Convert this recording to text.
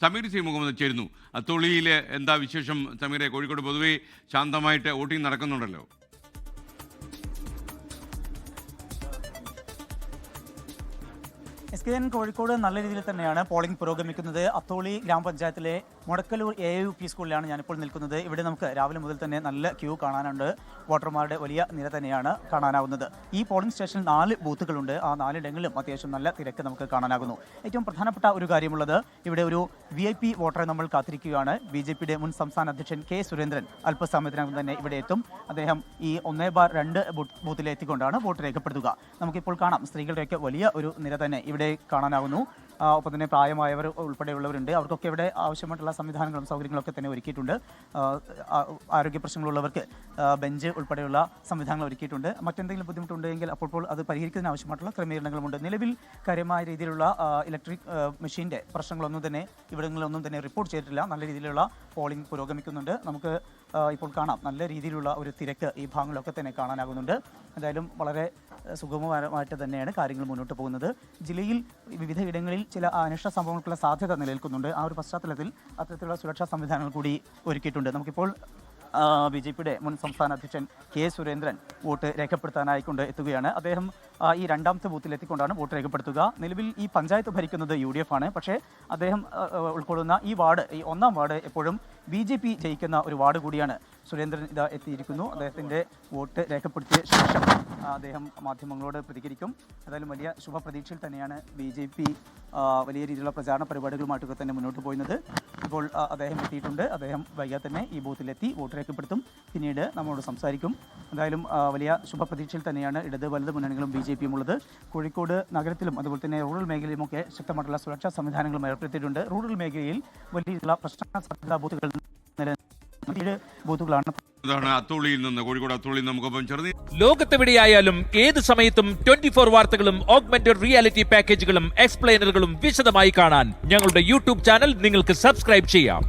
Sameer C Muhammad ചേരുന്നു. അത്തോളിയിൽ എന്താ വിശേഷം സമീറെ? കോഴിക്കോട് പൊതുവെ ശാന്തമായിട്ട് വോട്ടിംഗ് നടക്കുന്നുണ്ടല്ലോ. SKN കോഴിക്കോട് നല്ല രീതിയിൽ തന്നെയാണ് പോളിംഗ് പുരോഗമിക്കുന്നത്. അത്തോളി ഗ്രാമപഞ്ചായത്തിലെ മുടക്കലൂർ AUP സ്കൂളിലാണ് ഞാനിപ്പോൾ നിൽക്കുന്നത്. ഇവിടെ നമുക്ക് രാവിലെ മുതൽ തന്നെ നല്ല ക്യൂ കാണാനുണ്ട്. വോട്ടർമാരുടെ വലിയ നിര തന്നെയാണ് കാണാനാവുന്നത്. ഈ പോളിംഗ് സ്റ്റേഷനിൽ 4 ബൂത്തുകളുണ്ട്. ആ 4 ഇടങ്ങളിലും അത്യാവശ്യം നല്ല തിരക്ക് നമുക്ക് കാണാനാകുന്നു. ഏറ്റവും പ്രധാനപ്പെട്ട ഒരു കാര്യമുള്ളത്, ഇവിടെ ഒരു VIP വോട്ടറെ നമ്മൾ കാത്തിരിക്കുകയാണ്. BJPയുടെ മുൻ സംസ്ഥാന അധ്യക്ഷൻ K. സുരേന്ദ്രൻ അല്പസമയത്തിനകം തന്നെ ഇവിടെ എത്തും. അദ്ദേഹം ഈ 1/2 ബൂത്തിലെ എത്തിക്കൊണ്ടാണ് വോട്ട് രേഖപ്പെടുത്തുക. നമുക്കിപ്പോൾ കാണാം, സ്ത്രീകളുടെയൊക്കെ വലിയ ഒരു നിര തന്നെ ഇവിടെ കാണാനാകുന്നു. ഒപ്പം തന്നെ പ്രായമായവർ ഉൾപ്പെടെയുള്ളവരുണ്ട്. അവർക്കൊക്കെ ഇവിടെ ആവശ്യമായിട്ടുള്ള സംവിധാനങ്ങളും സൗകര്യങ്ങളൊക്കെ തന്നെ ഒരുക്കിയിട്ടുണ്ട്. ആരോഗ്യ പ്രശ്നങ്ങളുള്ളവർക്ക് ബെഞ്ച് ഉൾപ്പെടെയുള്ള സംവിധാനങ്ങൾ ഒരുക്കിയിട്ടുണ്ട്. മറ്റെന്തെങ്കിലും ബുദ്ധിമുട്ടുണ്ടെങ്കിൽ അപ്പോൾ അത് പരിഹരിക്കുന്നതിന് ആവശ്യമായിട്ടുള്ള ക്രമീകരണങ്ങളുമുണ്ട്. നിലവിൽ കാര്യമായ രീതിയിലുള്ള ഇലക്ട്രിക് മെഷീൻ്റെ പ്രശ്നങ്ങളൊന്നും തന്നെ ഇവിടങ്ങളിലൊന്നും തന്നെ റിപ്പോർട്ട് ചെയ്തിട്ടില്ല. നല്ല രീതിയിലുള്ള പോളിംഗ് പുരോഗമിക്കുന്നുണ്ട്. നമുക്ക് ഇപ്പോൾ കാണാം, നല്ല രീതിയിലുള്ള ഒരു തിരക്ക് ഈ ഭാഗങ്ങളിലൊക്കെ തന്നെ കാണാനാകുന്നുണ്ട്. എന്തായാലും വളരെ സുഗമമായിട്ട് തന്നെയാണ് കാര്യങ്ങൾ മുന്നോട്ട് പോകുന്നത്. ജില്ലയിൽ വിവിധ ഇടങ്ങളിൽ ചില അനിഷ്ട സംഭവങ്ങൾക്കുള്ള സാധ്യത നിലനിൽക്കുന്നുണ്ട്. ആ ഒരു പശ്ചാത്തലത്തിൽ അത്തരത്തിലുള്ള സുരക്ഷാ സംവിധാനങ്ങൾ കൂടി ഒരുക്കിയിട്ടുണ്ട്. നമുക്കിപ്പോൾ BJPയുടെ മുൻ സംസ്ഥാന അധ്യക്ഷൻ K. സുരേന്ദ്രൻ വോട്ട് രേഖപ്പെടുത്താനായിക്കൊണ്ട് എത്തുകയാണ്. അദ്ദേഹം ഈ 2ാമത്തെ ബൂത്തിൽ എത്തിക്കൊണ്ടാണ് വോട്ട് രേഖപ്പെടുത്തുക. നിലവിൽ ഈ പഞ്ചായത്ത് ഭരിക്കുന്നത് UDF ആണ്. പക്ഷേ അദ്ദേഹം ഉൾക്കൊള്ളുന്ന ഈ വാർഡ്, ഈ 1ാം വാർഡ് എപ്പോഴും BJP ജയിക്കുന്ന ഒരു വാർഡ് കൂടിയാണ്. സുരേന്ദ്രൻ ഇതാ എത്തിയിരിക്കുന്നു. അദ്ദേഹത്തിൻ്റെ വോട്ട് രേഖപ്പെടുത്തിയ ശേഷം അദ്ദേഹം മാധ്യമങ്ങളോട് പ്രതികരിക്കും. ഏതായാലും വലിയ ശുഭപ്രതീക്ഷയിൽ തന്നെയാണ് BJP വലിയ രീതിയിലുള്ള പ്രചാരണ പരിപാടികളുമായിട്ടൊക്കെ തന്നെ മുന്നോട്ട് പോകുന്നത്. ഇപ്പോൾ അദ്ദേഹം എത്തിയിട്ടുണ്ട്. അദ്ദേഹം വൈകാതെ തന്നെ ഈ ബൂത്തിലെത്തി വോട്ട് രേഖപ്പെടുത്തും. പിന്നീട് നമ്മളോട് സംസാരിക്കും. എന്തായാലും വലിയ ശുഭപ്രതീക്ഷയിൽ തന്നെയാണ് ഇടത് വലത് മുന്നണികളും BJPയും ഉള്ളത്. കോഴിക്കോട് നഗരത്തിലും അതുപോലെ തന്നെ റൂറൽ മേഖലയിലുമൊക്കെ ശക്തമായിട്ടുള്ള സുരക്ഷാ സംവിധാനങ്ങളും ഏർപ്പെടുത്തിയിട്ടുണ്ട്. റൂറൽ മേഖലയിൽ വലിയ രീതിയിലുള്ള പ്രശ്ന സാധ്യതാ ബൂത്തുകൾ ബൂത്തുകളാണ്. അത്തോളിയിൽ നിന്ന്, കോഴിക്കോട് അത്തോളിയിൽ നമുക്കൊപ്പം ചേർന്ന് ലോകത്തെവിടെയായാലും ഏത് സമയത്തും 24 വാർത്തകളും ഓഗ്മെന്റഡ് റിയാലിറ്റി പാക്കേജുകളും എക്സ്പ്ലെയിനറുകളും വിശദമായി കാണാൻ ഞങ്ങളുടെ YouTube ചാനൽ നിങ്ങൾക്ക് സബ്സ്ക്രൈബ് ചെയ്യാം.